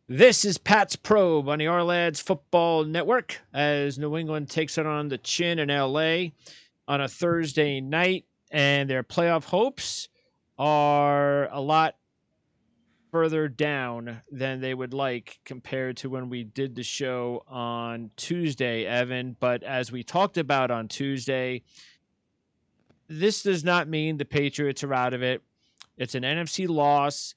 This is Pat's Probe on the Ourlads Football Network as New England takes it on the chin in LA on a Thursday night, and their playoff hopes are a lot further down than they would like compared to when we did the show on Tuesday, Evan. But as we talked about on Tuesday, this does not mean the Patriots are out of it. It's an NFC loss.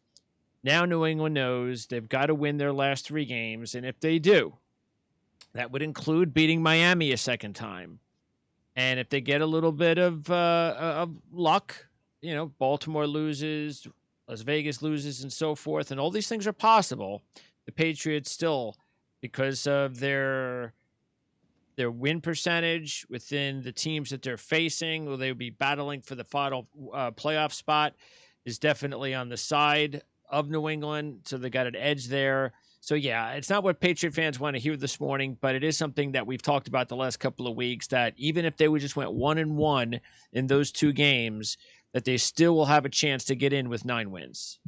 Now New England knows they've got to win their last three games, and if they do, that would include beating Miami a second time. And if they get a little bit of luck, Baltimore loses, Las Vegas loses, and so forth, and all these things are possible. The Patriots still, because of their win percentage within the teams that they're facing, will they be battling for the final playoff spot, is definitely on the side of New England. So they got an edge there. So, yeah, it's not what Patriot fans want to hear this morning, but it is something that we've talked about the last couple of weeks, that even if they would just went 1-1 in those two games, that they still will have a chance to get in with 9 wins.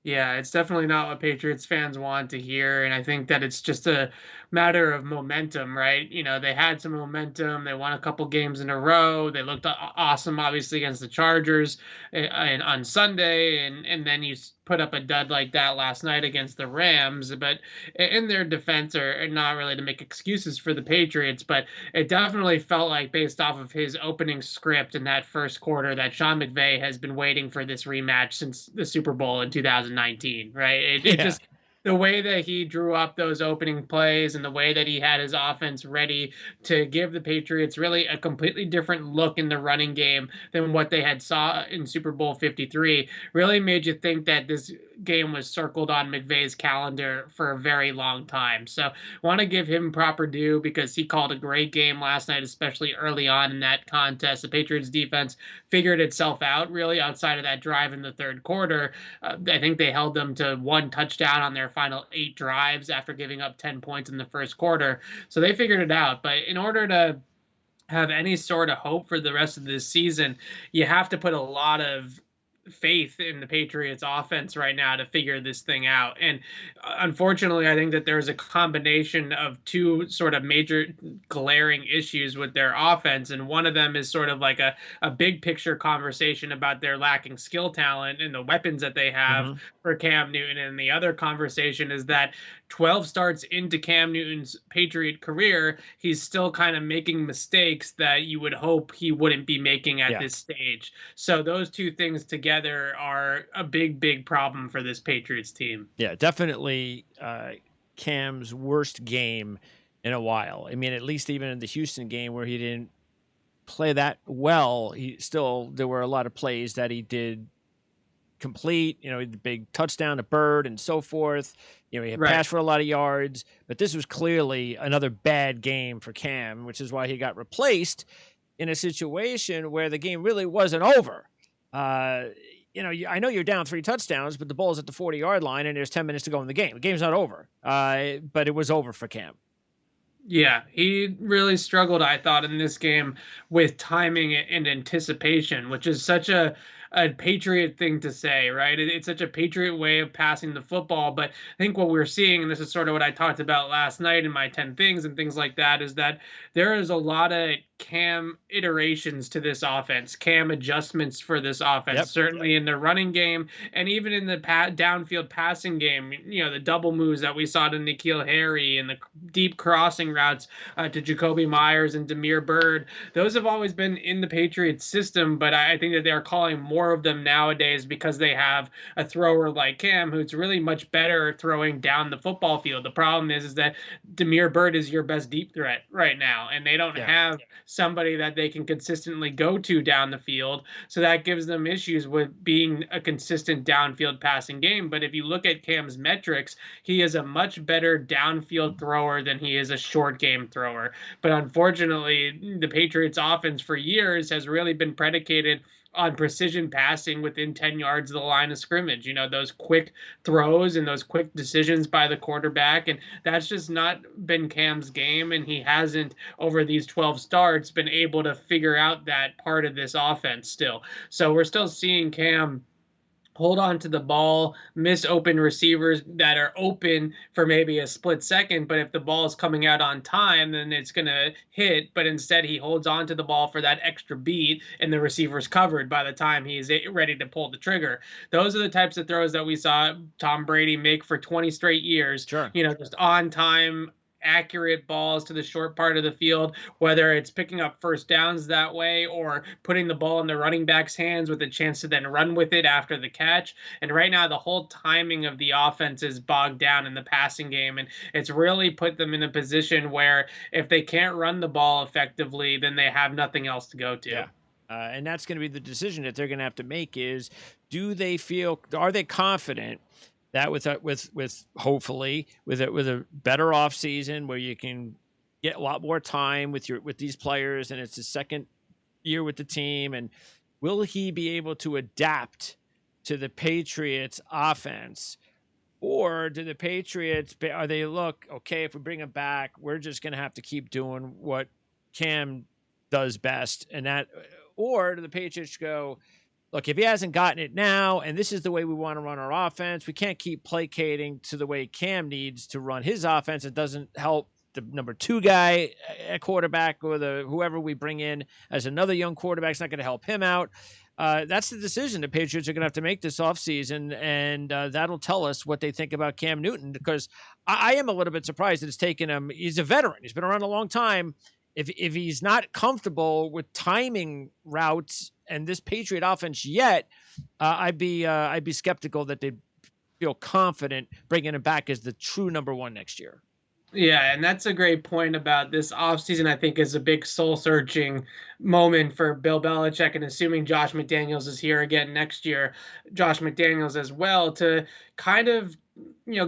Yeah, it's definitely not what Patriots fans want to hear. And I think that it's just a matter of momentum, right? They had some momentum. They won a couple games in a row. They looked awesome, obviously, against the Chargers and on Sunday. And then you put up a dud like that last night against the Rams. But in their defense, are not really to make excuses for the Patriots, but it definitely felt like, based off of his opening script in that first quarter, that Sean McVay has been waiting for this rematch since the Super Bowl in 2019, right? It Yeah. just, the way that he drew up those opening plays and the way that he had his offense ready to give the Patriots really a completely different look in the running game than what they had saw in Super Bowl 53 really made you think that this game was circled on McVay's calendar for a very long time. So want to give him proper due because he called a great game last night, especially early on in that contest. The Patriots defense figured itself out really outside of that drive in the third quarter. I think they held them to one touchdown on their final 8 drives after giving up 10 points in the first quarter. So they figured it out. But in order to have any sort of hope for the rest of this season, you have to put a lot of faith in the Patriots offense right now to figure this thing out. And unfortunately, I think that there's a combination of two sort of major glaring issues with their offense. And one of them is sort of like a big picture conversation about their lacking skill talent and the weapons that they have Mm-hmm. for Cam Newton. And the other conversation is that 12 starts into Cam Newton's Patriot career, he's still kind of making mistakes that you would hope he wouldn't be making at Yeah. this stage. So those two things together are a big, big problem for this Patriots team. Yeah, definitely Cam's worst game in a while. I mean, at least even in the Houston game where he didn't play that well, there were a lot of plays that he did complete. The big touchdown to Bird and so forth. He had Right. passed for a lot of yards, but this was clearly another bad game for Cam, which is why he got replaced in a situation where the game really wasn't over. Uh, I know you're down 3 touchdowns, but the ball's at the 40-yard line and there's 10 minutes to go in the game. The game's not over, but it was over for Cam. Yeah, he really struggled, I thought, in this game with timing and anticipation, which is such a Patriot thing to say, right? It's such a Patriot way of passing the football. But I think what we're seeing, and this is sort of what I talked about last night in my 10 things and things like that, is that there is a lot of Cam iterations to this offense, Cam adjustments for this offense, Yep. certainly in the running game and even in the downfield passing game. The double moves that we saw to N'Keal Harry and the deep crossing routes to Jacoby Myers and Damiere Byrd. Those have always been in the Patriots system, but I think that they're calling more of them nowadays because they have a thrower like Cam who's really much better throwing down the football field. The problem is that Damiere Byrd is your best deep threat right now, and they don't Yeah. have somebody that they can consistently go to down the field. So that gives them issues with being a consistent downfield passing game. But if you look at Cam's metrics, he is a much better downfield thrower than he is a short game thrower. But unfortunately, the Patriots offense for years has really been predicated on precision passing within 10 yards of the line of scrimmage. Those quick throws and those quick decisions by the quarterback. And that's just not been Cam's game. And he hasn't, over these 12 starts, been able to figure out that part of this offense still. So we're still seeing Cam hold on to the ball, miss open receivers that are open for maybe a split second. But if the ball is coming out on time, then it's going to hit. But instead, he holds on to the ball for that extra beat, and the receiver's covered by the time he's ready to pull the trigger. Those are the types of throws that we saw Tom Brady make for 20 straight years. Sure. Just on time, accurate balls to the short part of the field, whether it's picking up first downs that way or putting the ball in the running back's hands with a chance to then run with it after the catch. And right now, the whole timing of the offense is bogged down in the passing game. And it's really put them in a position where if they can't run the ball effectively, then they have nothing else to go to. Yeah. And that's going to be the decision that they're going to have to make is, are they confident that with hopefully with a better off season where you can get a lot more time with these players, and it's his second year with the team, and will he be able to adapt to the Patriots offense? Or do the Patriots, look, okay, if we bring him back, we're just going to have to keep doing what Cam does best, or do the Patriots go, look, if he hasn't gotten it now, and this is the way we want to run our offense, we can't keep placating to the way Cam needs to run his offense. It doesn't help the number 2 guy at quarterback, or whoever we bring in as another young quarterback. It's not going to help him out. That's the decision the Patriots are going to have to make this offseason, and that'll tell us what they think about Cam Newton, because I am a little bit surprised that it's taken him. He's a veteran. He's been around a long time. If he's not comfortable with timing routes and this Patriot offense yet, I'd be skeptical that they'd feel confident bringing him back as the true number 1 next year. Yeah, and that's a great point about this offseason. I think is a big soul-searching moment for Bill Belichick, and assuming Josh McDaniels is here again next year, Josh McDaniels as well, to kind of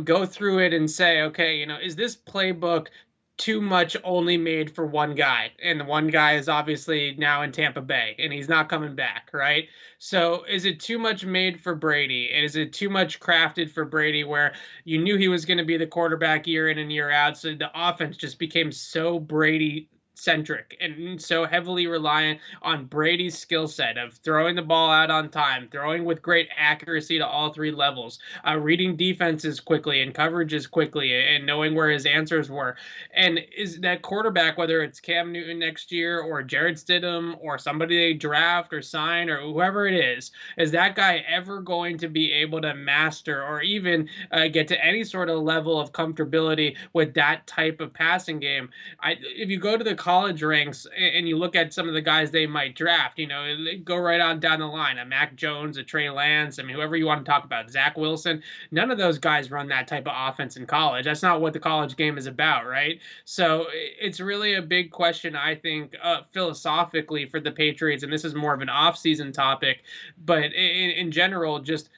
go through it and say, okay, is this playbook too much only made for one guy? And the one guy is obviously now in Tampa Bay, and he's not coming back, right? So is it too much made for Brady? And is it too much crafted for Brady, where you knew he was going to be the quarterback year in and year out, so the offense just became so Brady centric and so heavily reliant on Brady's skill set of throwing the ball out on time, throwing with great accuracy to all 3 levels, reading defenses quickly and coverages quickly, and knowing where his answers were. And is that quarterback, whether it's Cam Newton next year or Jared Stidham or somebody they draft or sign or whoever it is that guy ever going to be able to master or even get to any sort of level of comfortability with that type of passing game? If you go to the college ranks and you look at some of the guys they might draft, go right on down the line, a Mac Jones, a Trey Lance, whoever you want to talk about, Zach Wilson, none of those guys run that type of offense in college. That's not what the college game is about, right? So it's really a big question, I think, philosophically for the Patriots, and this is more of an off-season topic, but in general, just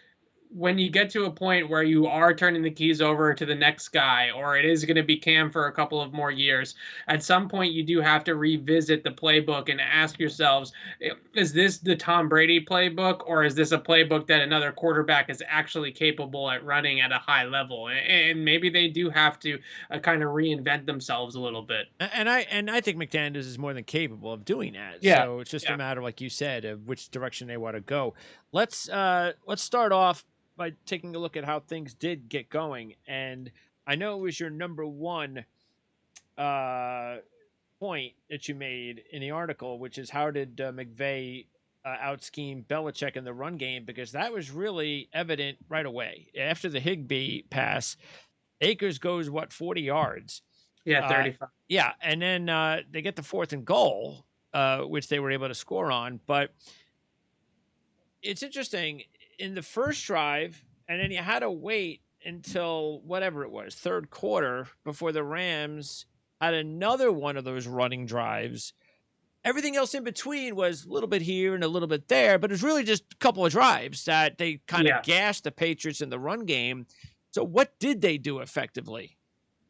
when you get to a point where you are turning the keys over to the next guy, or it is going to be Cam for a couple of more years, at some point you do have to revisit the playbook and ask yourselves, is this the Tom Brady playbook, or is this a playbook that another quarterback is actually capable at running at a high level? And maybe they do have to kind of reinvent themselves a little bit. And I think McDaniels is more than capable of doing that. Yeah. So it's just a matter, like you said, of which direction they want to go. Let's start off by taking a look at how things did get going. And I know it was your number 1 point that you made in the article, which is how did McVay out-scheme Belichick in the run game? Because that was really evident right away. After the Higbee pass, Akers goes, 40 yards? Yeah, 35. Yeah, and then they get the 4th and goal, which they were able to score on. But it's interesting, in the first drive, and then you had to wait until whatever it was, 3rd quarter, before the Rams had another one of those running drives. Everything else in between was a little bit here and a little bit there, but it was really just a couple of drives that they kind of gashed the Patriots in the run game. So what did they do effectively?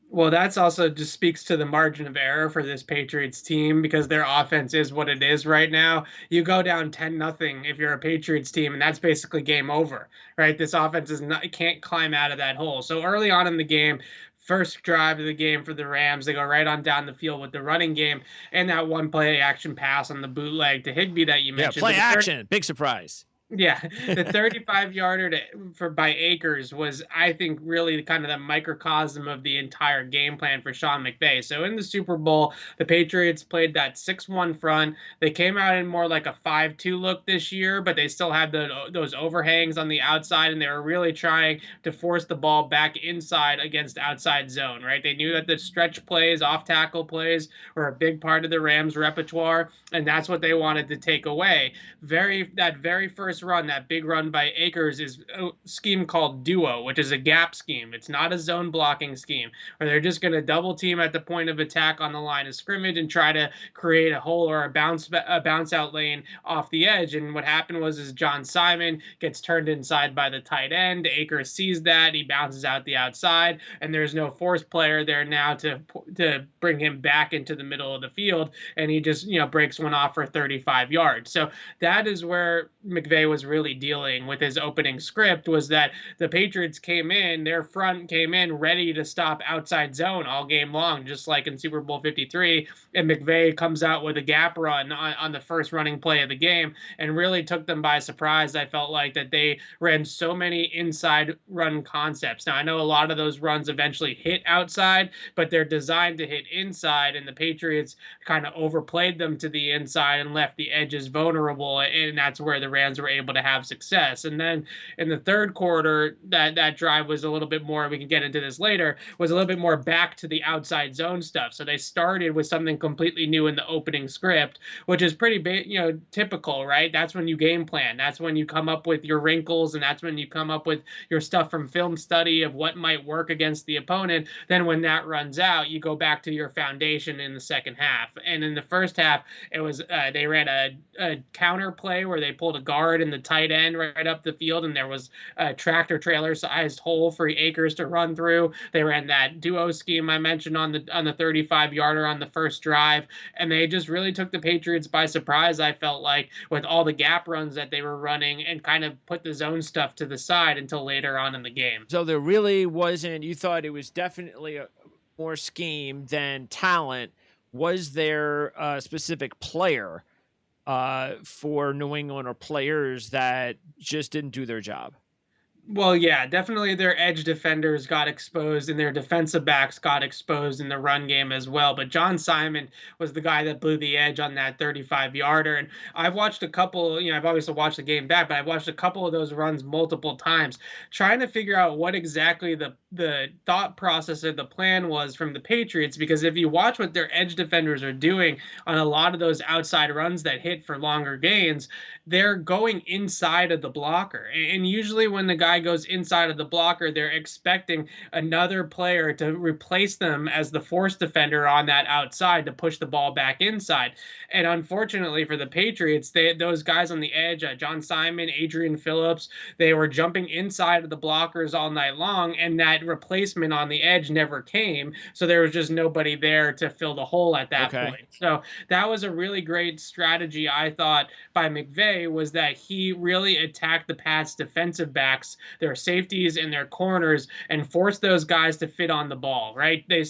Well, that's also just speaks to the margin of error for this Patriots team, because their offense is what it is right now. You go down 10-0 if you're a Patriots team, and that's basically game over, right? This offense can't climb out of that hole. So early on in the game, first drive of the game for the Rams, they go right on down the field with the running game and that one play action pass on the bootleg to Higbee that you mentioned. Yeah, play action, big surprise. Yeah, the 35-yarder for by Akers was, I think, really kind of the microcosm of the entire game plan for Sean McVay. So in the Super Bowl, the Patriots played that 6-1 front. They came out in more like a 5-2 look this year, but they still had those overhangs on the outside, and they were really trying to force the ball back inside against outside zone, right? They knew that the stretch plays, off tackle plays were a big part of the Rams' repertoire, and that's what they wanted to take away. That very first run, that big run by Akers, is a scheme called duo, which is a gap scheme. It's not a zone blocking scheme where they're just going to double team at the point of attack on the line of scrimmage and try to create a hole or a bounce out lane off the edge. And what happened was is John Simon gets turned inside by the tight end. Akers sees that, he bounces out the outside, and there's no force player there now to bring him back into the middle of the field, and he just breaks one off for 35 yards. So that is where McVay was really dealing with his opening script, was that the Patriots came in, their front came in ready to stop outside zone all game long, just like in Super Bowl 53. And McVay comes out with a gap run on the first running play of the game and really took them by surprise. I felt like that they ran so many inside run concepts. Now, I know a lot of those runs eventually hit outside, but they're designed to hit inside, and the Patriots kind of overplayed them to the inside and left the edges vulnerable, and that's where the Rams were able to have success. And then in the third quarter, that drive was a little bit more, we can get into this later, was a little bit more back to the outside zone stuff. So they started with something completely new in the opening script, which is pretty typical, right? That's when you game plan. That's when you come up with your wrinkles, and that's when you come up with your stuff from film study of what might work against the opponent. Then when that runs out, you go back to your foundation in the second half. And in the first half, it was they ran a counter play where they pulled a guard and the tight end right up the field, and there was a tractor trailer sized hole for Akers to run through. They ran that duo scheme I mentioned on the 35-yarder on the first drive, and they just really took the Patriots by surprise, I felt like, with all the gap runs that they were running, and kind of put the zone stuff to the side until later on in the game. So there really wasn't, you thought it was definitely more scheme than talent. Was there a specific player for New England, or players that just didn't do their job? Well, yeah, definitely their edge defenders got exposed and their defensive backs got exposed in the run game as well. But John Simon was the guy that blew the edge on that 35-yarder. And I've watched a couple, I've obviously watched the game back, but I've watched a couple of those runs multiple times, trying to figure out what exactly the thought process or the plan was from the Patriots. Because if you watch what their edge defenders are doing on a lot of those outside runs that hit for longer gains, they're going inside of the blocker. And usually when the guy goes inside of the blocker, they're expecting another player to replace them as the force defender on that outside to push the ball back inside. And unfortunately for the Patriots, those guys on the edge, John Simon, Adrian Phillips, they were jumping inside of the blockers all night long, and that replacement on the edge never came. So there was just nobody there to fill the hole at that point. So that was a really great strategy, I thought, by McVay, was that he really attacked the Pats defensive backs, their safeties and their corners, and forced those guys to fit on the ball, right? They,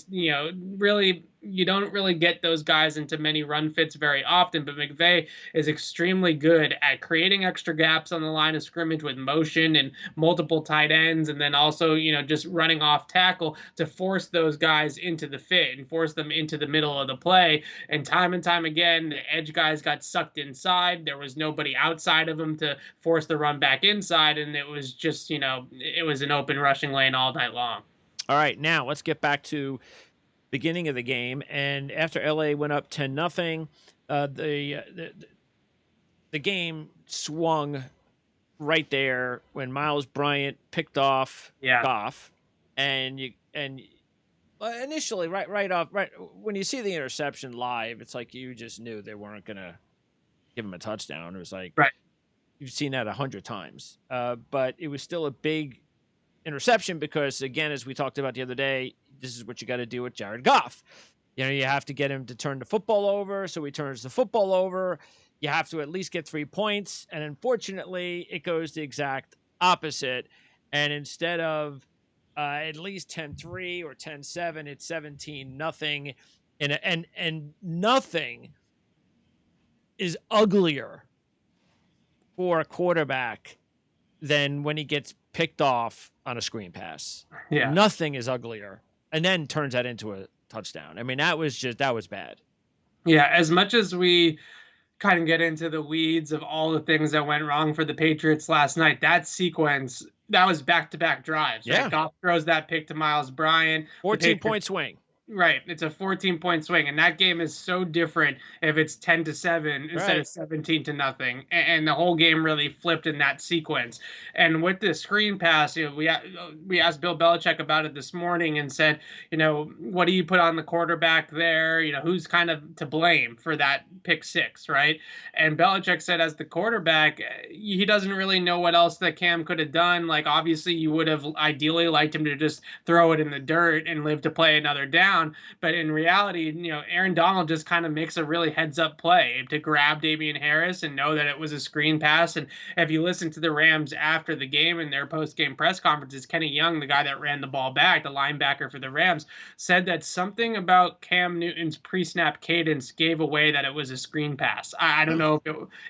really, you don't really get those guys into many run fits very often, but McVay is extremely good at creating extra gaps on the line of scrimmage with motion and multiple tight ends, and then also, just running off tackle to force those guys into the fit and force them into the middle of the play. And time again, the edge guys got sucked inside. There was nobody outside of them to force the run back inside, and it was just, it was an open rushing lane all night long. All right, now let's get back to beginning of the game. And after LA went up 10-0, the game swung right there when Miles Bryant picked off Goff, and initially right off, when you see the interception live, it's like you just knew they weren't gonna give him a touchdown. It was like, right, you've seen that 100 times, but it was still a big interception because, again, as we talked about the other day, this is what you got to do with Jared Goff. You have to get him to turn the football over, so he turns the football over. You have to at least get 3 points, and unfortunately, it goes the exact opposite. And instead of at least 10-3 or 10-7, it's 17-0, and nothing is uglier for a quarterback than when he gets picked off on a screen pass. Yeah. Nothing is uglier. And then turns that into a touchdown. I mean, that was bad. Yeah, as much as we kind of get into the weeds of all the things that went wrong for the Patriots last night, that sequence, that was back-to-back drives, right? Yeah. Goff throws that pick to Miles Bryant. 14-point swing. Right. It's a 14-point swing. And that game is so different if it's 10-7 instead of 17-0. And the whole game really flipped in that sequence. And with the screen pass, we asked Bill Belichick about it this morning and said, what do you put on the quarterback there? Who's kind of to blame for that pick six, right? And Belichick said, as the quarterback, he doesn't really know what else that Cam could have done. Like, obviously, you would have ideally liked him to just throw it in the dirt and live to play another down. But in reality, Aaron Donald just kind of makes a really heads-up play to grab Damian Harris and know that it was a screen pass. And if you listen to the Rams after the game in their post-game press conferences, Kenny Young, the guy that ran the ball back, the linebacker for the Rams, said that something about Cam Newton's pre-snap cadence gave away that it was a screen pass. I don't know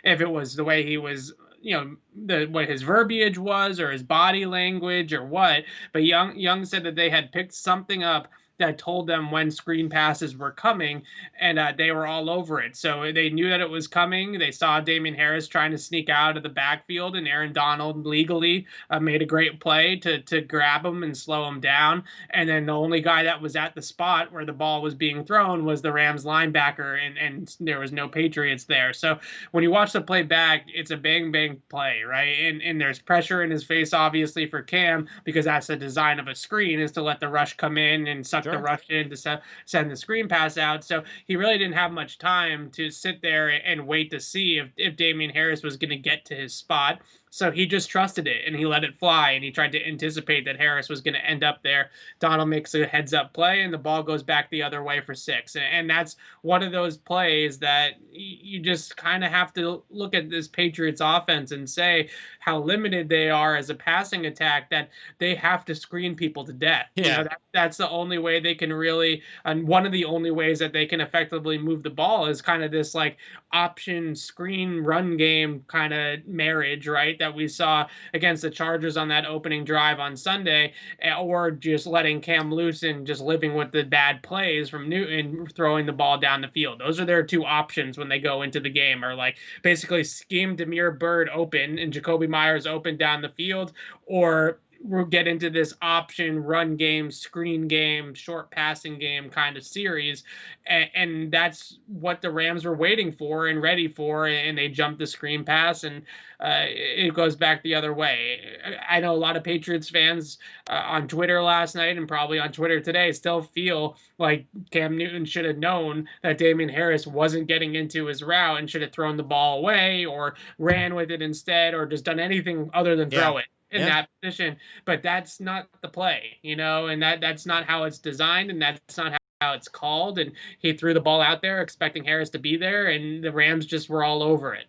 if it was the way he was what his verbiage was or his body language or what, but Young said that they had picked something up that told them when screen passes were coming, and they were all over it. So they knew that it was coming. They saw Damian Harris trying to sneak out of the backfield, and Aaron Donald legally made a great play to grab him and slow him down. And then the only guy that was at the spot where the ball was being thrown was the Rams linebacker, and there was no Patriots there. So when you watch the play back, it's a bang-bang play, right? And there's pressure in his face, obviously, for Cam, because that's the design of a screen, is to let the rush come in and suck the rush in to send the screen pass out. So he really didn't have much time to sit there and wait to see if Damian Harris was going to get to his spot. So he just trusted it and he let it fly, and he tried to anticipate that Harris was going to end up there. Donald makes a heads-up play, and the ball goes back the other way for 6. And that's one of those plays that you just kind of have to look at this Patriots offense and say how limited they are as a passing attack, that they have to screen people to death. Yeah. That's the only way they can really, and one of the only ways that they can effectively move the ball is kind of this like option screen run game kind of marriage, right? That we saw against the Chargers on that opening drive on Sunday, or just letting Cam loose and just living with the bad plays from Newton throwing the ball down the field. Those are their two options when they go into the game, are like basically scheme Damiere Byrd open and Jacoby Myers open down the field, or we'll get into this option run game, screen game, short passing game kind of series. And that's what the Rams were waiting for and ready for. And they jumped the screen pass, and it goes back the other way. I know a lot of Patriots fans on Twitter last night and probably on Twitter today still feel like Cam Newton should have known that Damian Harris wasn't getting into his route and should have thrown the ball away or ran with it instead, or just done anything other than throw it in that position. But that's not the play, and that's not how it's designed, and that's not how it's called. And he threw the ball out there expecting Harris to be there, and the Rams just were all over it.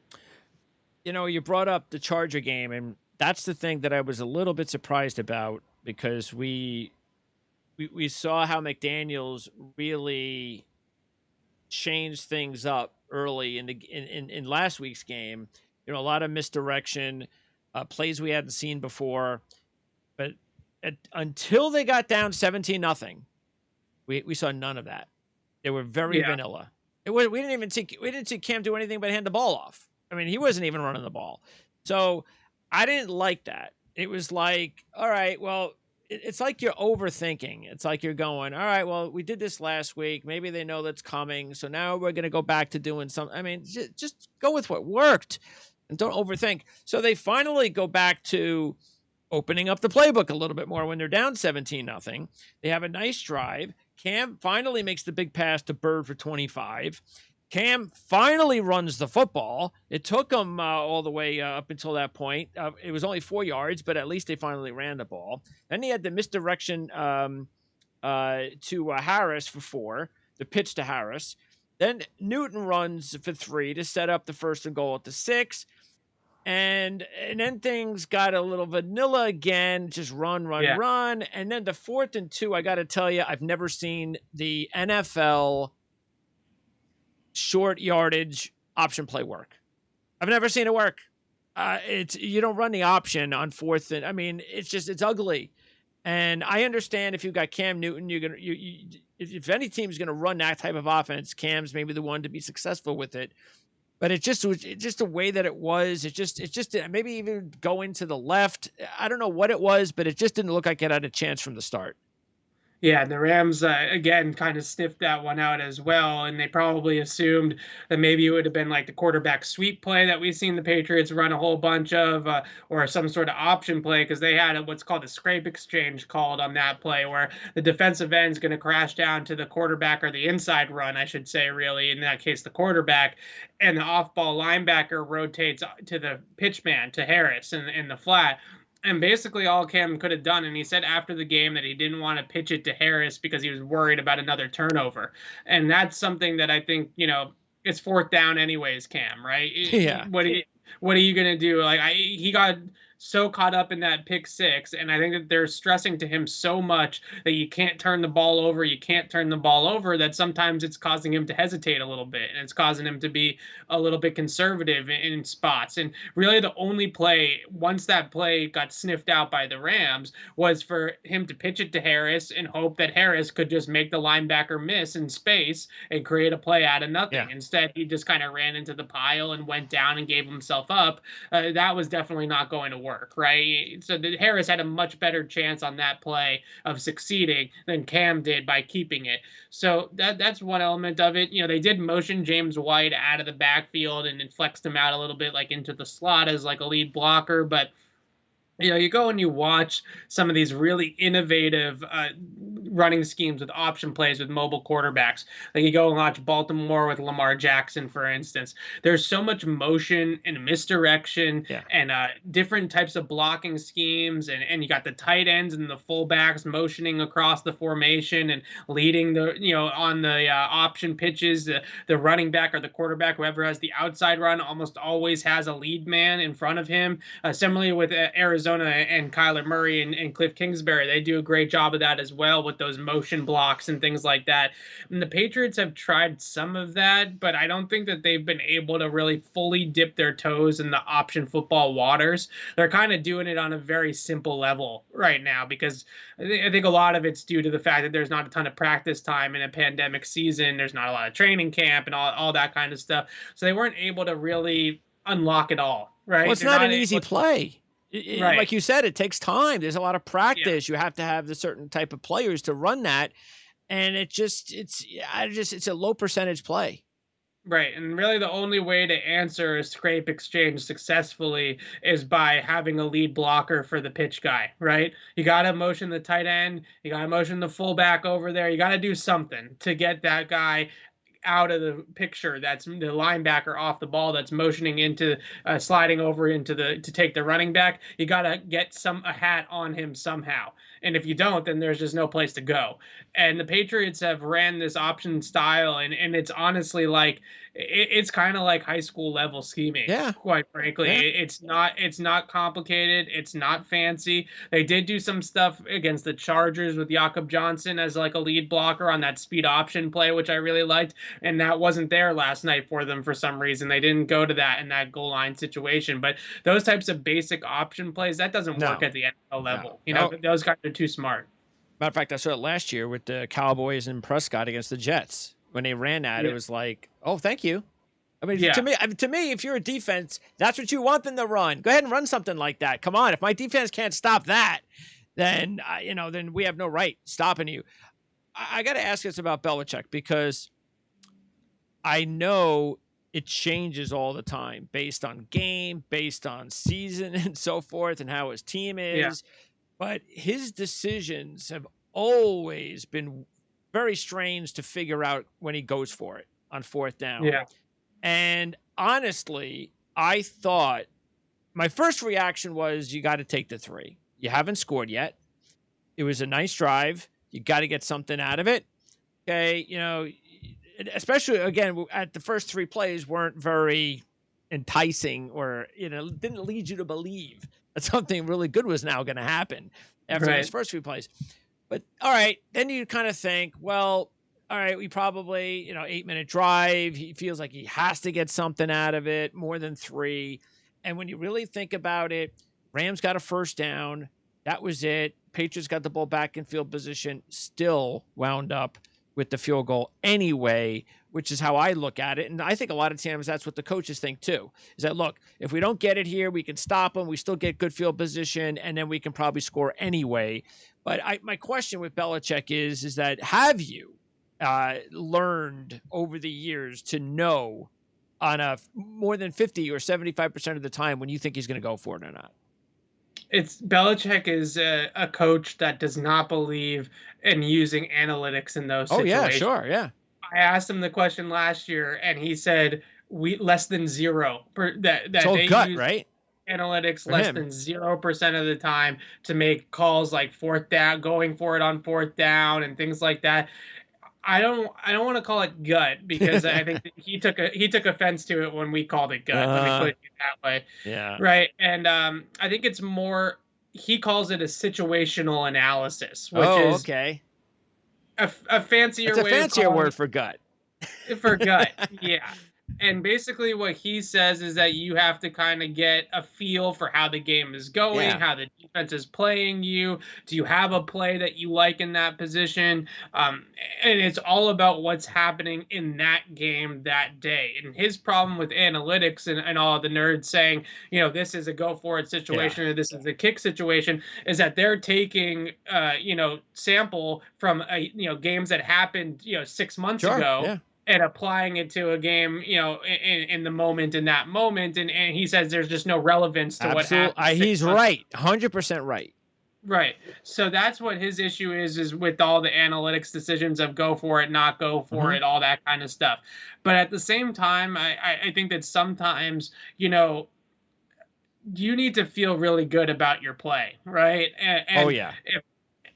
You brought up the Charger game, and that's the thing that I was a little bit surprised about, because we saw how McDaniels really changed things up early in last week's game. A lot of misdirection, plays we hadn't seen before, but until they got down 17-0, we saw none of that. They were very vanilla. We didn't see Cam do anything but hand the ball off. I mean, he wasn't even running the ball. So I didn't like that. It was like, all right, well, it's like you're overthinking. It's like you're going, all right, well, we did this last week. Maybe they know that's coming. So now we're going to go back to doing something. I mean, just go with what worked and don't overthink. So they finally go back to opening up the playbook a little bit more when they're down 17-0. They have a nice drive. Cam finally makes the big pass to Byrd for 25. Cam finally runs the football. It took him all the way up until that point. It was only 4 yards, but at least they finally ran the ball. Then he had the misdirection to Harris for 4, the pitch to Harris. Then Newton runs for 3 to set up the 1st and goal at the 6. And then things got a little vanilla again, just run. And then the 4th and 2, I got to tell you, I've never seen the NFL short yardage option play work. I've never seen it work. it's you don't run the option on fourth, and I mean it's ugly. And I understand if you've got Cam Newton, you're gonna if any team's gonna run that type of offense, Cam's maybe the one to be successful with it. But it just was just the way that it was. It just maybe even going to the left. I don't know what it was, but it just didn't look like it had a chance from the start. Yeah, and the Rams again kind of sniffed that one out as well, and they probably assumed that maybe it would have been like the quarterback sweep play that we've seen the Patriots run a whole bunch of, or some sort of option play because they had what's called a scrape exchange called on that play, where the defensive end is going to crash down to the quarterback or the inside run, I should say, really in that case the quarterback, and the off-ball linebacker rotates to the pitch man to Harris in the flat. And basically, all Cam could have done, and he said after the game that he didn't want to pitch it to Harris because he was worried about another turnover. And that's something that I think, it's fourth down anyways, Cam, right? Yeah. What are you going to do? Like, he got so caught up in that pick six, and I think that they're stressing to him so much that you can't turn the ball over, that sometimes it's causing him to hesitate a little bit, and it's causing him to be a little bit conservative in spots. And really the only play, once that play got sniffed out by the Rams, was for him to pitch it to Harris and hope that Harris could just make the linebacker miss in space and create a play out of nothing. Yeah. Instead, he just kind of ran into the pile and went down and gave himself up. That was definitely not going to work, right? So Harris had a much better chance on that play of succeeding than Cam did by keeping it. So that's one element of it. They did motion James White out of the backfield and then flexed him out a little bit, like into the slot as like a lead blocker, but you go and you watch some of these really innovative running schemes with option plays with mobile quarterbacks. Like you go and watch Baltimore with Lamar Jackson, for instance. There's so much motion and misdirection and different types of blocking schemes. And you got the tight ends and the fullbacks motioning across the formation and leading on the option pitches. The running back or the quarterback, whoever has the outside run, almost always has a lead man in front of him. Similarly with Arizona and Kyler Murray and Cliff Kingsbury, they do a great job of that as well with those motion blocks and things like that. And the Patriots have tried some of that, but I don't think that they've been able to really fully dip their toes in the option football waters. They're kind of doing it on a very simple level right now because I think a lot of it's due to the fact that there's not a ton of practice time in a pandemic season. There's not a lot of training camp and all that kind of stuff. So they weren't able to really unlock it all, right? Well, it's not an easy play. Right. Like you said, it takes time. There's a lot of practice. You have to have the certain type of players to run that. And it's a low percentage play. Right. And really the only way to answer a scrape exchange successfully is by having a lead blocker for the pitch guy, right? You got to motion the tight end. You got to motion the fullback over there. You got to do something to get that guy out of the picture. That's the linebacker off the ball that's motioning into sliding over into to take the running back. You got to get a hat on him somehow. And if you don't, then there's just no place to go. And the Patriots have ran this option style, and it's honestly like it's kind of like high school level scheming. Yeah. Quite frankly, it's not complicated. It's not fancy. They did do some stuff against the Chargers with Jakob Johnson as like a lead blocker on that speed option play, which I really liked. And that wasn't there last night for them for some reason. They didn't go to that in that goal line situation. But those types of basic option plays, that doesn't work at the NFL level. Those guys are too smart. Matter of fact, I saw it last year with the Cowboys and Prescott against the Jets. When they ran that, it was like, oh, thank you. I mean, to me, if you're a defense, that's what you want them to run. Go ahead and run something like that. Come on. If my defense can't stop that, then, then we have no right stopping you. I got to ask this about Belichick because I know it changes all the time based on game, based on season and so forth and how his team is. Yeah. But his decisions have always been very strange to figure out when he goes for it on fourth down. Yeah. And honestly, I thought my first reaction was you got to take the 3. You haven't scored yet. It was a nice drive. You got to get something out of it. Okay. Especially again, at the first 3 plays weren't very enticing or, didn't lead you to believe that something really good was now going to happen after those first 3 plays. But all right, then you kind of think, well, all right, we probably, 8-minute drive. He feels like he has to get something out of it, more than 3. And when you really think about it, Rams got a first down. That was it. Patriots got the ball back in field position, still wound up with the field goal anyway, which is how I look at it. And I think a lot of times that's what the coaches think too, is that, look, if we don't get it here, we can stop them. We still get good field position, and then we can probably score anyway. But my question with Belichick is that have you learned over the years to know on a more than 50 or 75% of the time when you think he's going to go for it or not? It's Belichick is a coach that does not believe in using analytics in those Oh, yeah, situations. sure. Yeah. I asked him the question last year, and he said we less than zero that It's all they gut, use right? analytics For less him. than 0% of the time to make calls like fourth down, going for it on fourth down, and things like that. I don't want to call it gut because I think that he took offense to it when we called it gut. Let me put it that way. Yeah. Right. And I think it's more, he calls it a situational analysis, which Oh, is okay. a fancier It's a way of fancier calling word for gut. it for gut. Yeah. And basically what he says is that you have to kind of get a feel for how the game is going, Yeah. how the defense is playing you. Do you have a play that you like in that position? And it's all about what's happening in that game that day. And his problem with analytics and all the nerds saying, this is a go for it Yeah. situation or this is a kick situation is that they're taking, sample from, games that happened, 6 months Sure. ago Yeah. and applying it to a game, in the moment, in that moment. And he says there's just no relevance to what happened Absolutely. six He's months right. 100% right. Right. So that's what his issue is with all the analytics decisions of go for it, not go for Mm-hmm. it, all that kind of stuff. But at the same time, I think that sometimes, you need to feel really good about your play, right? Oh, And yeah. if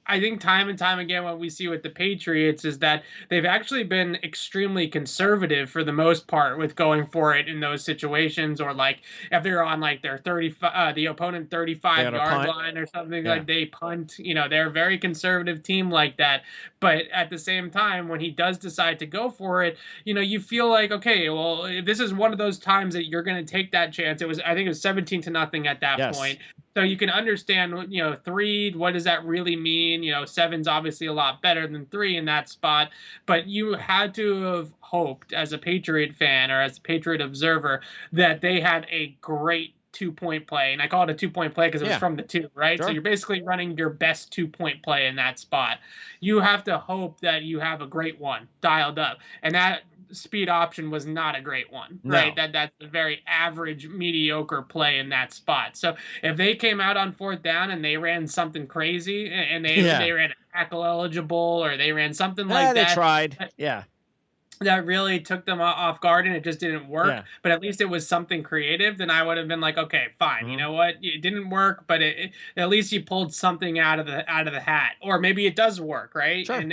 I think time and time again, what we see with the Patriots is that they've actually been extremely conservative for the most part with going for it in those situations, or like if they're on like their the opponent They 35 got a yard punt. line or something, Yeah. like they punt. They're a very conservative team like that. But at the same time, when he does decide to go for it, you feel like, okay, well, if this is one of those times that you're going to take that chance. I think it was 17-0 at that Yes. point. So you can understand, three, what does that really mean? Seven's obviously a lot better than three in that spot, but you had to have hoped as a Patriot fan or as a Patriot observer that they had a great 2-point play. And I call it a 2-point play because it was Yeah. from the two, right? So Sure. you're basically running your best 2-point play in that spot. You have to hope that you have a great one dialed up. And that speed option was not a great one, right? No. That's a very average, mediocre play in that spot. So if they came out on fourth down and they ran something crazy and they Yeah. they ran a tackle eligible or they ran something like They that tried. Yeah. that really took them off guard and it just didn't work, Yeah. but at least it was something creative, then I would have been like, okay, fine. You Mm-hmm. know what? It didn't work, but at least you pulled something out of the hat. Or maybe it does work, right? Sure. And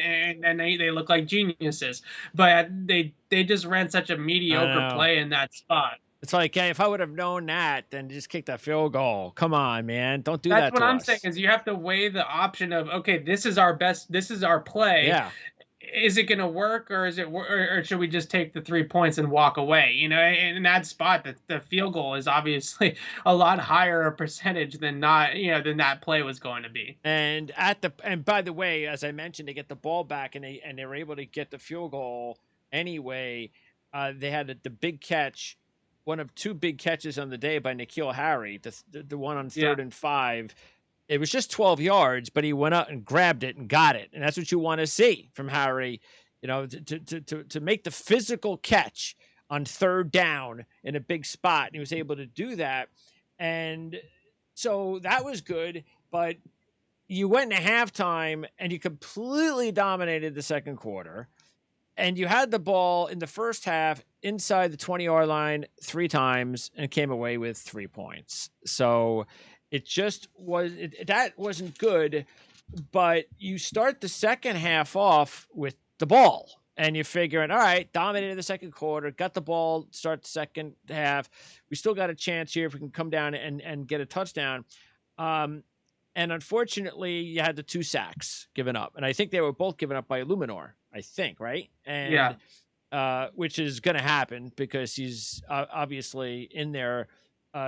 they look like geniuses. But they just ran such a mediocre play in that spot. It's like, hey, if I would have known that, then just kick that field goal. Come on, man. Don't do That's that what to I'm saying us. is you have to weigh the option of, okay, this is our best, this is our play. Yeah. Is it going to work, or or should we just take the 3 points and walk away? In that spot, the field goal is obviously a lot higher a percentage than not, than that play was going to be. And by the way, as I mentioned, they get the ball back and they were able to get the field goal anyway. They had the big catch, one of two big catches on the day by N'Keal Harry, the one on 3rd and 5. It was just 12 yards, but he went up and grabbed it and got it. And that's what you want to see from Harry, to make the physical catch on 3rd down in a big spot. And he was able to do that. And so that was good. But you went into halftime and you completely dominated the second quarter. And you had the ball in the first half inside the 20-yard line 3 times and came away with 3 points. So it just that wasn't good. But you start the second half off with the ball and you're figuring, all right, dominated the second quarter, got the ball, start the second half. We still got a chance here if we can come down and get a touchdown. And unfortunately, you had the 2 sacks given up. And I think they were both given up by Illuminor, I think, right? And which is going to happen because he's obviously in there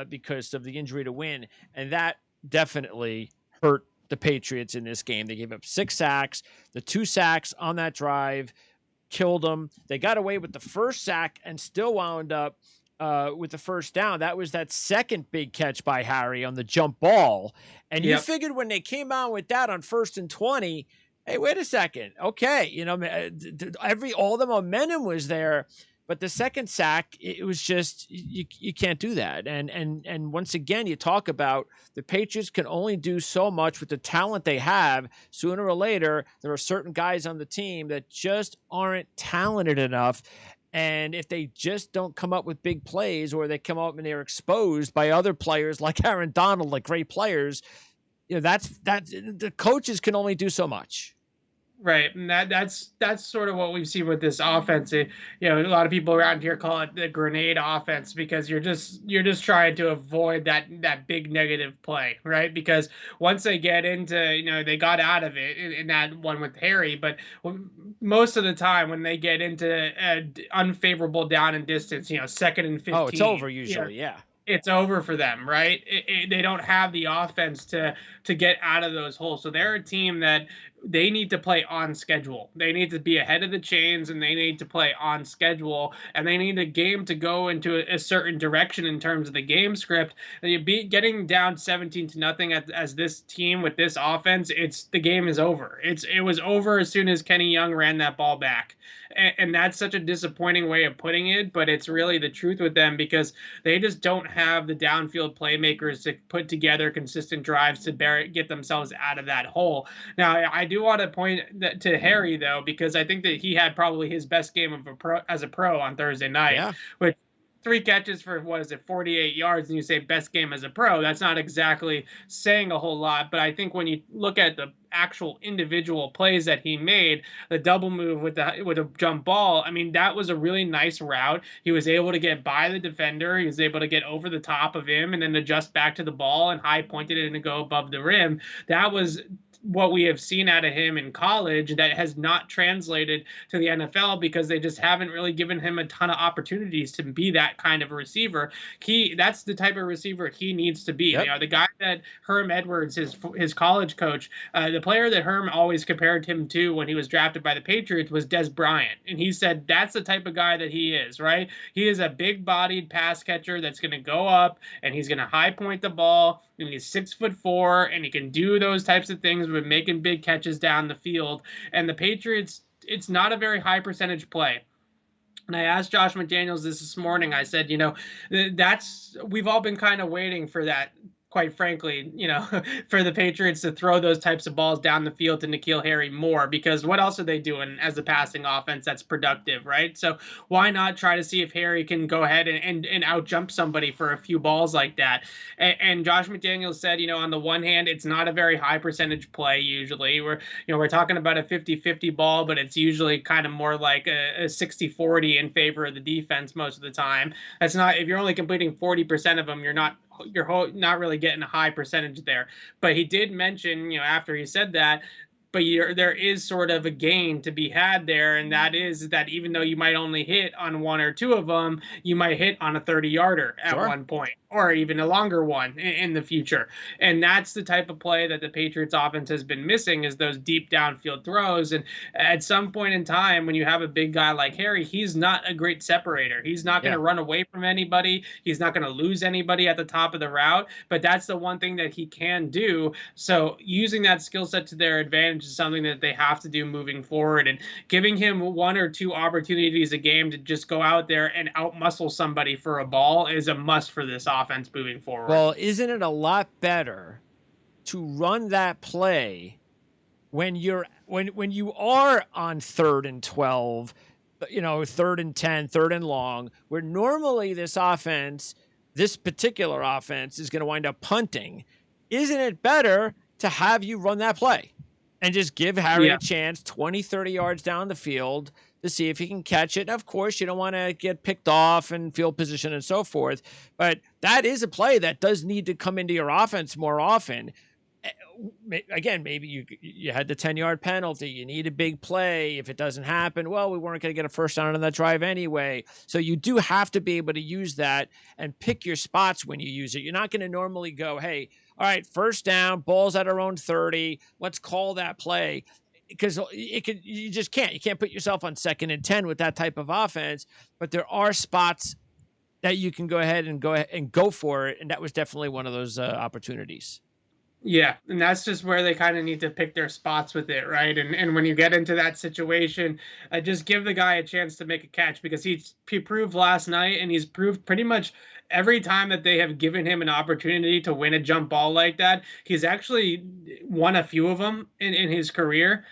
because of the injury to Wynn, and that definitely hurt the Patriots in this game. They gave up 6 sacks. The 2 sacks on that drive killed them. They got away with the first sack and still wound up with the first down. That was that second big catch by Harry on the jump ball. And you figured when they came out with that on 1st and 20, hey, wait a second. Okay, all the momentum was there, but the second sack, it was just you can't do that. And once again, you talk about the Patriots can only do so much with the talent they have. Sooner or later, there are certain guys on the team that just aren't talented enough. And if they just don't come up with big plays, or they come up and they're exposed by other players like Aaron Donald, like great players, that's the coaches can only do so much. Right, and that's sort of what we've seen with this offense. A lot of people around here call it the grenade offense, because you're just trying to avoid that big negative play, right? Because once they get into, they got out of it in that one with Harry, but most of the time when they get into an unfavorable down and distance, 2nd and 15, oh, it's over usually, it's over for them, right? They don't have the offense to get out of those holes. So they're a team that they need to play on schedule. They need to be ahead of the chains, and they need to play on schedule, and they need the game to go into a certain direction in terms of the game script. And getting down 17-0 as this team with this offense, the game is over. It was over as soon as Kenny Young ran that ball back. And that's such a disappointing way of putting it, but it's really the truth with them, because they just don't have the downfield playmakers to put together consistent drives to get themselves out of that hole. Now, I do want to point to Harry, though, because I think that he had probably his best game as a pro on Thursday night, which 3 catches for 48 yards, and you say best game as a pro. That's not exactly saying a whole lot, but I think when you look at the actual individual plays that he made, the double move with a jump ball, I mean, that was a really nice route. He was able to get by the defender. He was able to get over the top of him and then adjust back to the ball and high pointed it and go above the rim. That was what we have seen out of him in college that has not translated to the NFL, because they just haven't really given him a ton of opportunities to be that kind of a receiver. That's the type of receiver he needs to be. The guy that Herm Edwards, his college coach, the player that Herm always compared him to when he was drafted by the Patriots was Des Bryant. And he said that's the type of guy that he is, right? He is a big-bodied pass catcher that's going to go up and he's going to high point the ball, and he's 6'4", and he can do those types of things with making big catches down the field. And the Patriots, it's not a very high percentage play. And I asked Josh McDaniels this morning. I said, we've all been kind of waiting for that, quite frankly, for the Patriots to throw those types of balls down the field to N'Keal Harry more, because what else are they doing as a passing offense that's productive, right? So why not try to see if Harry can go ahead and out-jump somebody for a few balls like that? And Josh McDaniels said, on the one hand, it's not a very high percentage play usually. We're talking about a 50-50 ball, but it's usually kind of more like a 60-40 in favor of the defense most of the time. That's not, if you're only completing 40% of them, you're not really getting a high percentage there. But he did mention, after he said that, but there is sort of a gain to be had there, and that is that even though you might only hit on 1 or 2 of them, you might hit on a 30-yarder at one point, or even a longer one in the future. And that's the type of play that the Patriots offense has been missing, is those deep downfield throws. And at some point in time, when you have a big guy like Harry, he's not a great separator. He's not going to run away from anybody. He's not going to lose anybody at the top of the route, but that's the one thing that he can do. So using that skill set to their advantage is something that they have to do moving forward, and giving him 1 or 2 opportunities a game to just go out there and outmuscle somebody for a ball is a must for this offense moving forward. Well, isn't it a lot better to run that play when you are on 3rd and 12, 3rd and 10, 3rd and long, where normally this particular offense is going to wind up punting? Isn't it better to have you run that play and just give Harry a chance 20, 30 yards down the field to see if he can catch it? And of course, you don't want to get picked off and field position and so forth, but that is a play that does need to come into your offense more often. Again, maybe you had the 10-yard penalty. You need a big play. If it doesn't happen, well, we weren't going to get a first down on that drive anyway. So you do have to be able to use that and pick your spots when you use it. You're not going to normally go, hey, all right, first down, ball's at our own 30. Let's call that play. Because you just can't. You can't put yourself on 2nd and 10 with that type of offense. But there are spots that you can go ahead and go for it. And that was definitely one of those opportunities. Yeah, and that's just where they kind of need to pick their spots with it, right? And when you get into that situation, just give the guy a chance to make a catch, because he proved last night, and he's proved pretty much every time that they have given him an opportunity to win a jump ball like that, he's actually won a few of them in his career.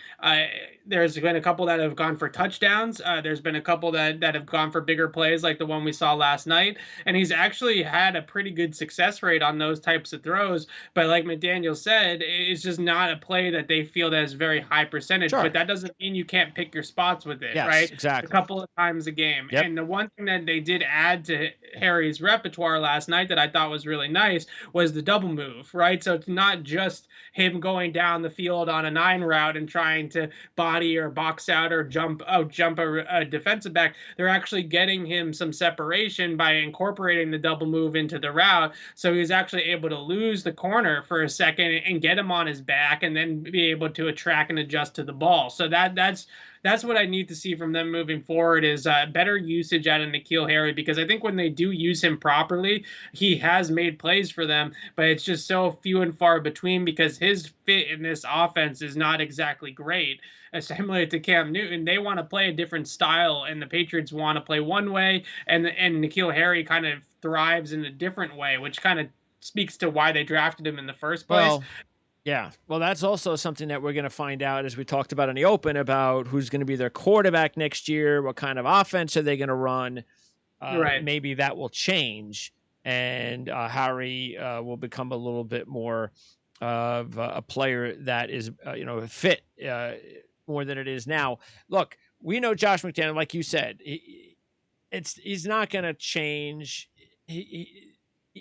There's been a couple that have gone for touchdowns. There's been a couple that have gone for bigger plays, like the one we saw last night, and he's actually had a pretty good success rate on those types of throws. But like McDaniel said, it's just not a play that they feel that is very high percentage. Sure. But that doesn't mean you can't pick your spots with it, Yes, right? exactly. A couple of times a game. Yep. And the one thing that they did add to Harry's repertoire last night that I thought was really nice was the double move, right? So it's not just him going down the field on a 9 route and trying to body or box out or jump a defensive back. They're actually getting him some separation by incorporating the double move into the route. So he's actually able to lose the corner for a second and get him on his back, and then be able to attract and adjust to the ball. So that's what I need to see from them moving forward, is better usage out of N'Keal Harry, because I think when they do use him properly, he has made plays for them, but it's just so few and far between, because his fit in this offense is not exactly great. Similar to Cam Newton, they want to play a different style, and the Patriots want to play one way, and N'Keal Harry kind of thrives in a different way, which kind of speaks to why they drafted him in the first place. Well, yeah. Well, that's also something that we're going to find out, as we talked about in the open, about who's going to be their quarterback next year. What kind of offense are they going to run? Right. Maybe that will change, and Harry will become a little bit more of a player that is, fit more than it is now. Look, we know Josh McDaniel, like you said, he's not going to change.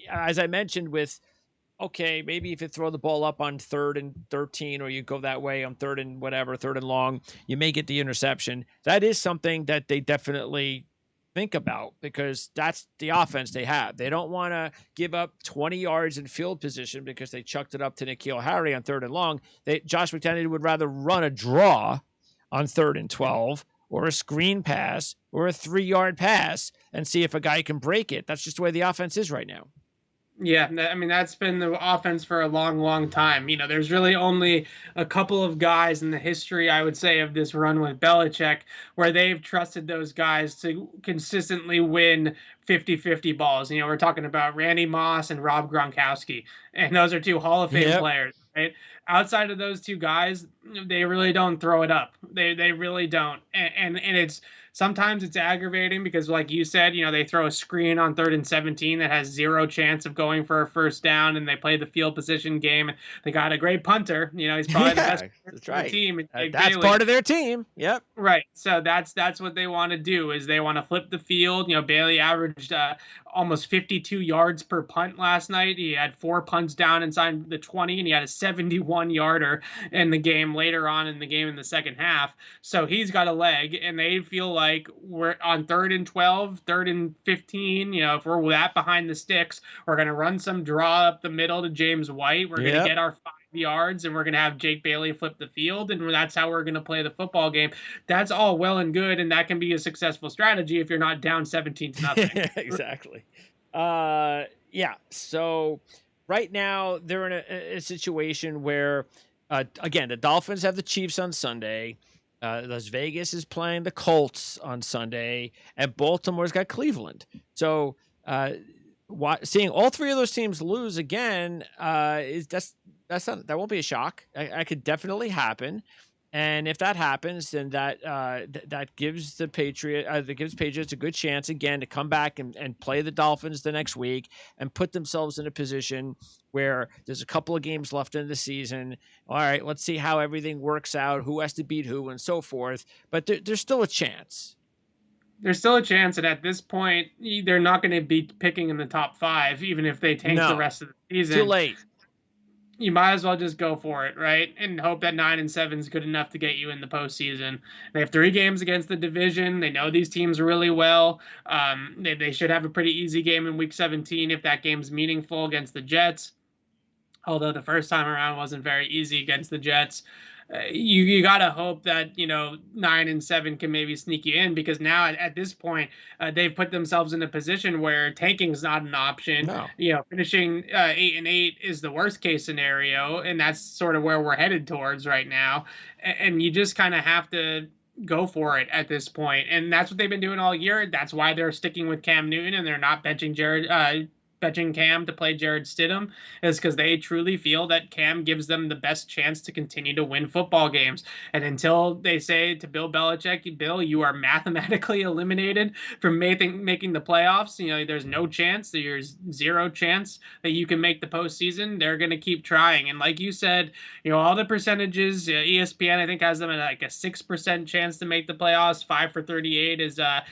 As I mentioned with, okay, maybe if you throw the ball up on 3rd and 13, or you go that way on 3rd and whatever, 3rd and long, you may get the interception. That is something that they definitely think about, because that's the offense they have. They don't want to give up 20 yards in field position because they chucked it up to N'Keal Harry on 3rd and long. Josh McDaniel would rather run a draw on 3rd and 12, or a screen pass, or a 3-yard pass, and see if a guy can break it. That's just the way the offense is right now. Yeah, I mean, that's been the offense for a long, long time. There's really only a couple of guys in the history, I would say, of this run with Belichick, where they've trusted those guys to consistently win 50-50 balls. We're talking about Randy Moss and Rob Gronkowski, and those are 2 Hall of Fame players, right? Outside of those 2 guys, they really don't throw it up. They really don't. And it's sometimes it's aggravating, because like you said, they throw a screen on 3rd and 17 that has 0 chance of going for a first down, and they play the field position game. They got a great punter. He's probably the best that's right. team. That's part of their team. Yep. Right. So that's what they want to do, is they want to flip the field. Bailey averaged almost 52 yards per punt last night. He had 4 punts down inside the 20, and he had a 71-yarder in the game later on in the game in the second half. So he's got a leg, and they feel like we're on 3rd and 12, 3rd and 15. If we're that behind the sticks, we're going to run some draw up the middle to James White. We're going to get our 5 yards, and we're going to have Jake Bailey flip the field, and that's how we're going to play the football game. That's all well and good, and that can be a successful strategy if you're not down 17-0. Exactly. Yeah. So right now they're in a situation where, again, the Dolphins have the Chiefs on Sunday. Las Vegas is playing the Colts on Sunday, and Baltimore's got Cleveland. So seeing all 3 of those teams lose again that won't be a shock. That could definitely happen. And if that happens, then that gives the Patriots a good chance again to come back and play the Dolphins the next week, and put themselves in a position where there's a couple of games left in the season. All right, let's see how everything works out, who has to beat who, and so forth. But there's still a chance. There's still a chance, and at this point, they're not going to be picking in the top 5, even if they tank the rest of the season. Too late. you might as well just go for it, right? And hope that 9-7 is good enough to get you in the postseason. They have 3 games against the division. They know these teams really well. They should have a pretty easy game in Week 17 if that game's meaningful against the Jets. Although the first time around wasn't very easy against the Jets. You gotta hope that 9-7 can maybe sneak you in, because now at this point they've put themselves in a position where tanking is not an option. No. Finishing 8-8 is the worst case scenario, and that's sort of where we're headed towards right now. And you just kind of have to go for it at this point, and that's what they've been doing all year. That's why they're sticking with Cam Newton and they're not benching Cam to play Jarrett Stidham, is because they truly feel that Cam gives them the best chance to continue to win football games. And until they say to Bill Belichick, Bill, you are mathematically eliminated from making the playoffs, there's no chance, there's zero chance that you can make the postseason, they're going to keep trying. And like you said, all the percentages, ESPN, I think, has them at like a 6% chance to make the playoffs. 5 for 38 is at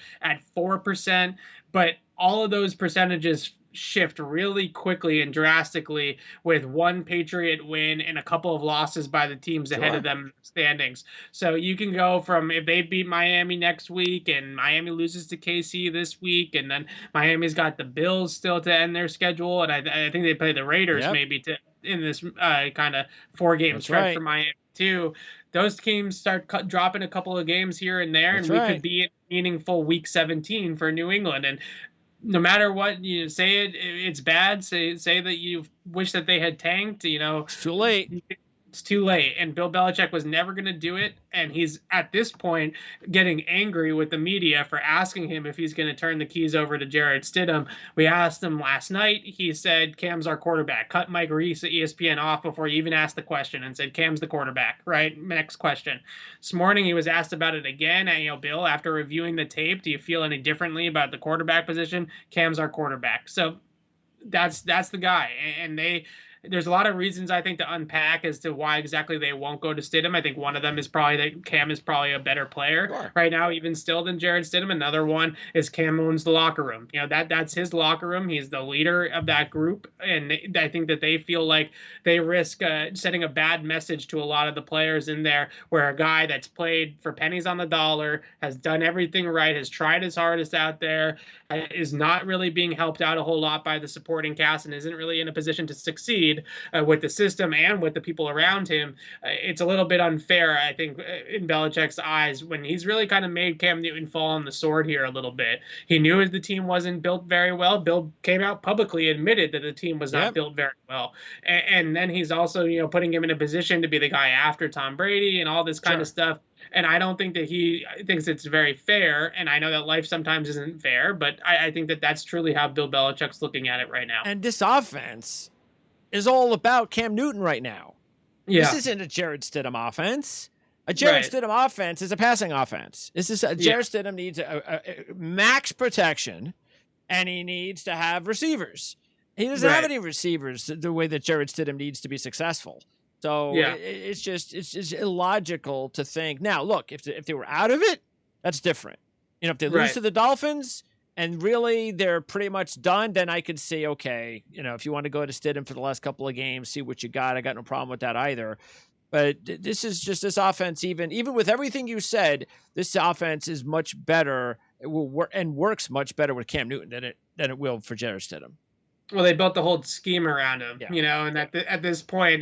4%. But all of those percentages shift really quickly and drastically with one Patriot win and a couple of losses by the teams ahead of them in the standings. So you can go from, if they beat Miami next week and Miami loses to KC this week, and then Miami's got the Bills still to end their schedule, and I think they play the Raiders maybe in this kind of 4-game stretch for Miami too. Those teams start dropping a couple of games here and there, and we could be in meaningful Week 17 for New England. And no matter what you say, it's bad. Say that you wish that they had tanked. It's too late. It's too late. And Bill Belichick was never going to do it. And he's at this point getting angry with the media for asking him if he's going to turn the keys over to Jarrett Stidham. We asked him last night. He said, Cam's our quarterback. Cut Mike Reese at ESPN off before he even asked the question and said, Cam's the quarterback, right? Next question. This morning he was asked about it again. And, Bill, after reviewing the tape, do you feel any differently about the quarterback position? Cam's our quarterback. So that's the guy. And there's a lot of reasons, I think, to unpack as to why exactly they won't go to Stidham. I think one of them is probably that Cam is probably a better player right now, even still, than Jarrett Stidham. Another one is Cam owns the locker room. That's his locker room. He's the leader of that group. And I think that they feel like they risk sending a bad message to a lot of the players in there, where a guy that's played for pennies on the dollar, has done everything right, has tried his hardest out there, is not really being helped out a whole lot by the supporting cast, and isn't really in a position to succeed with the system and with the people around him. It's a little bit unfair, I think, in Belichick's eyes, when he's really kind of made Cam Newton fall on the sword here a little bit. He knew the team wasn't built very well. Bill came out publicly, admitted that the team was not built very well. And then he's also, putting him in a position to be the guy after Tom Brady and all this kind of stuff. And I don't think that he thinks it's very fair. And I know that life sometimes isn't fair, but I think that that's truly how Bill Belichick's looking at it right now. And this offense is all about Cam Newton right now. This isn't a Jarrett Stidham offense. A Jarrett Stidham offense is a passing offense. This is Jarrett Stidham needs a max protection, and he needs to have receivers. He doesn't have any receivers the way that Jarrett Stidham needs to be successful. So it's just illogical to think. Now, look, if they were out of it, that's different. If they lose to the Dolphins and really they're pretty much done, then I could see, okay, if you want to go to Stidham for the last couple of games, see what you got. I got no problem with that either. But this is just this offense, even with everything you said, this offense is much better. It will work and works much better with Cam Newton than it will for Jarrett Stidham. Well, they built the whole scheme around him, and at this point,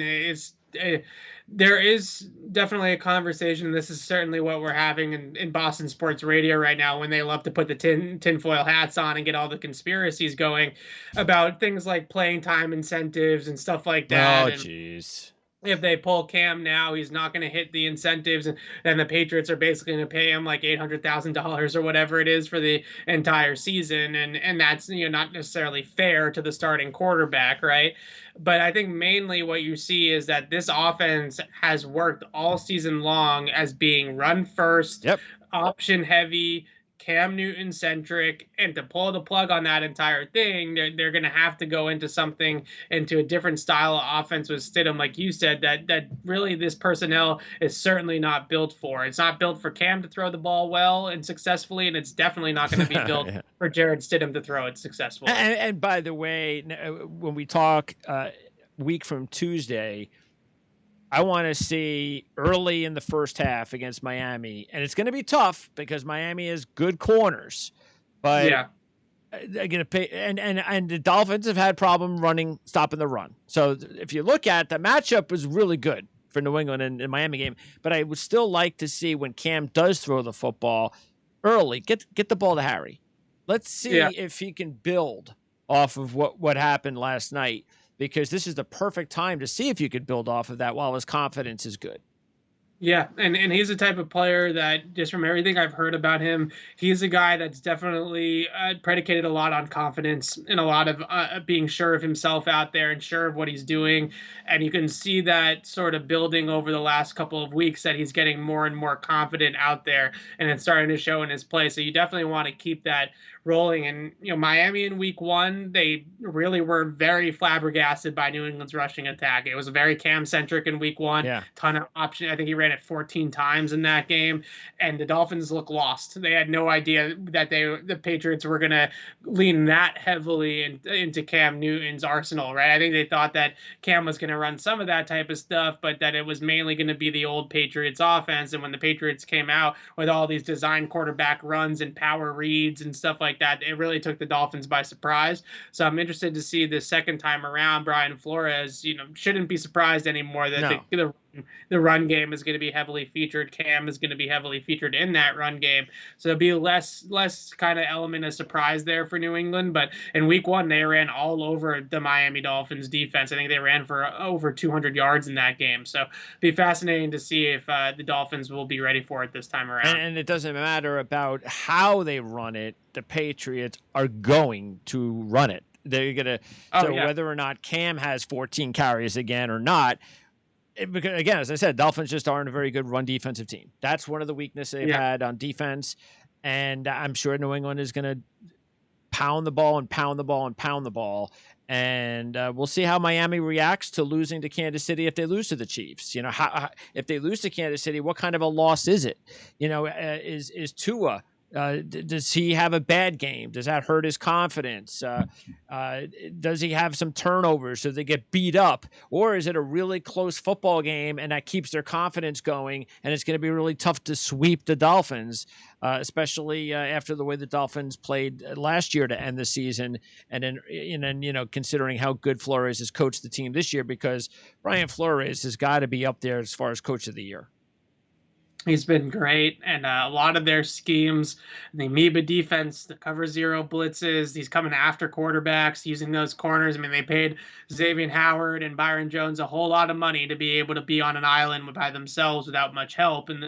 there is definitely a conversation. This is certainly what we're having in Boston sports radio right now, when they love to put the tinfoil hats on and get all the conspiracies going about things like playing time incentives and stuff like that. Oh, jeez. If they pull Cam now, he's not going to hit the incentives, and the Patriots are basically going to pay him like $800,000 or whatever it is for the entire season, and that's not necessarily fair to the starting quarterback, right? But I think mainly what you see is that this offense has worked all season long as being run first, option heavy, Cam Newton centric, and to pull the plug on that entire thing, they're going to have to go into a different style of offense with Stidham, like you said, that really this personnel is certainly not built for. It's not built for Cam to throw the ball well and successfully, and it's definitely not going to be built for Jarrett Stidham to throw it successfully. And by the way, when we talk week from Tuesday, I want to see early in the first half against Miami, and it's going to be tough because Miami has good corners, but Yeah. they're going to pay. And the Dolphins have had problem stopping the run. So if you look at the matchup, was really good for New England in the Miami game. But I would still like to see when Cam does throw the football early, get the ball to Harry. Let's see Yeah. if he can build off of what happened last night, because this is the perfect time to see if you could build off of that while his confidence is good. Yeah, and he's the type of player that, just from everything I've heard about him, he's a guy that's definitely predicated a lot on confidence and a lot of being sure of himself out there and sure of what he's doing. And you can see that sort of building over the last couple of weeks, that he's getting more and more confident out there, and it's starting to show in his play. So you definitely want to keep that rolling. And Miami in week one, they really were very flabbergasted by New England's rushing attack. It was very Cam centric in week one. Yeah. Ton of option. I think he ran it 14 times in that game, and the Dolphins look lost. They had no idea that the Patriots were going to lean that heavily into Cam Newton's arsenal, right? I think they thought that Cam was going to run some of that type of stuff, but that it was mainly going to be the old Patriots offense. And when the Patriots came out with all these design quarterback runs and power reads and stuff like that, it really took the Dolphins by surprise. So I'm interested to see the second time around. Brian Flores, shouldn't be surprised anymore that the run game is going to be heavily featured. Cam is going to be heavily featured in that run game. So there'll be less kind of element of surprise there for New England. But in week one, they ran all over the Miami Dolphins defense. I think they ran for over 200 yards in that game. So it'll be fascinating to see if the Dolphins will be ready for it this time around. And it doesn't matter about how they run it. The Patriots are going to run it. They're going to. Whether or not Cam has 14 carries again or not, because again, as I said, Dolphins just aren't a very good run defensive team. That's one of the weaknesses they've had on defense. And I'm sure New England is going to pound the ball and pound the ball and pound the ball. And we'll see how Miami reacts to losing to Kansas City if they lose to the Chiefs. If they lose to Kansas City, what kind of a loss is it? Is Tua Does he have a bad game? Does that hurt his confidence? Does he have some turnovers so they get beat up? Or is it a really close football game and that keeps their confidence going and it's going to be really tough to sweep the Dolphins, especially after the way the Dolphins played last year to end the season, and then considering how good Flores has coached the team this year, because Brian Flores has got to be up there as far as coach of the year. He's been great, and a lot of their schemes, the amoeba defense, the cover zero blitzes, he's coming after quarterbacks, using those corners. I mean, they paid Xavier Howard and Byron Jones a whole lot of money to be able to be on an island by themselves without much help, and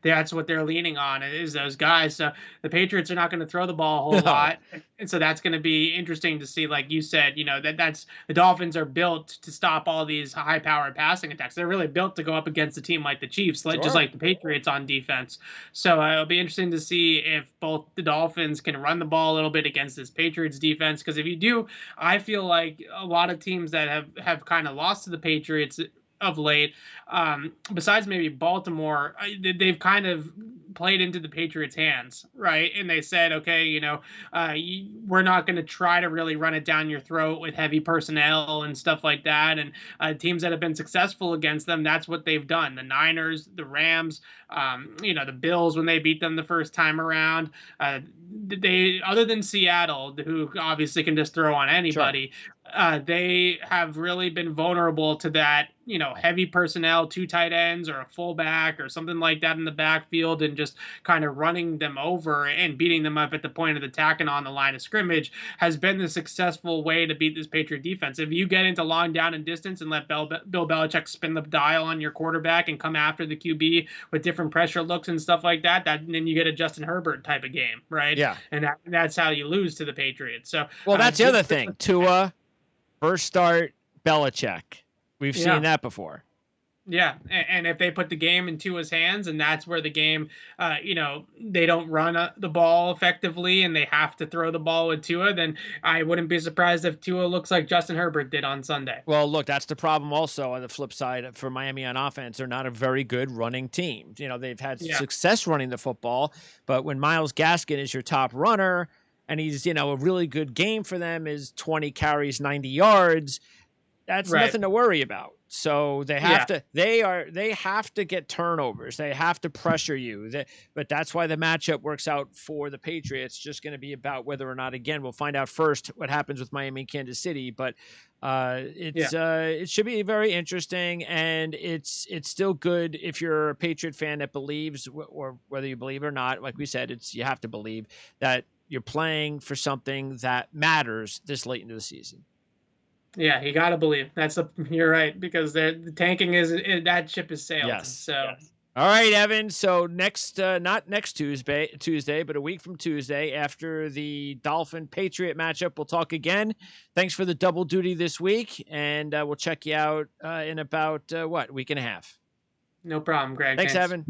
that's what they're leaning on, is those guys. So the Patriots are not going to throw the ball a whole lot, and so that's going to be interesting to see. Like you said, that's the Dolphins are built to stop all these high-powered passing attacks. They're really built to go up against a team like the Chiefs, just like the Patriots on defense. So it'll be interesting to see if both the Dolphins can run the ball a little bit against this Patriots defense, because if you do, I feel like a lot of teams that have kind of lost to the Patriots of late, besides maybe Baltimore, they've kind of played into the Patriots' hands, right? And they said, okay, we're not going to try to really run it down your throat with heavy personnel and stuff like that. And teams that have been successful against them, that's what they've done. The Niners, the Rams, the Bills when they beat them the first time around. They, other than Seattle, who obviously can just throw on anybody, they have really been vulnerable to that, heavy personnel, 2 tight ends or a fullback or something like that in the backfield, and just kind of running them over and beating them up at the point of attack and on the line of scrimmage has been the successful way to beat this Patriot defense. If you get into long down and distance and let Bill Belichick spin the dial on your quarterback and come after the QB with different pressure looks and stuff like that, then you get a Justin Herbert type of game, right? Yeah. And that's how you lose to the Patriots. So, well, that's the other thing. Tua, first start, Belichick. We've seen that before. Yeah, and if they put the game in Tua's hands, and that's where the game, they don't run the ball effectively and they have to throw the ball with Tua, then I wouldn't be surprised if Tua looks like Justin Herbert did on Sunday. Well, look, that's the problem also on the flip side for Miami on offense. They're not a very good running team. They've had success running the football, but when Myles Gaskin is your top runner and he's, a really good game for them is 20 carries, 90 yards, that's Right. nothing to worry about. So they have to they have to get turnovers. They have to pressure you. But that's why the matchup works out for the Patriots. Just going to be about whether or not, again, we'll find out first what happens with Miami and Kansas City, but it should be very interesting, and it's still good if you're a Patriot fan that believes, or whether you believe or not, like we said, you have to believe that you're playing for something that matters this late into the season. Yeah, you got to believe. You're right, because the tanking that ship has sailed. Yes. So. Yes. All right, Evan. So not next Tuesday, but a week from Tuesday, after the Dolphin Patriot matchup, we'll talk again. Thanks for the double duty this week, and we'll check you out in about week and a half. No problem, Greg. Thanks, Evan.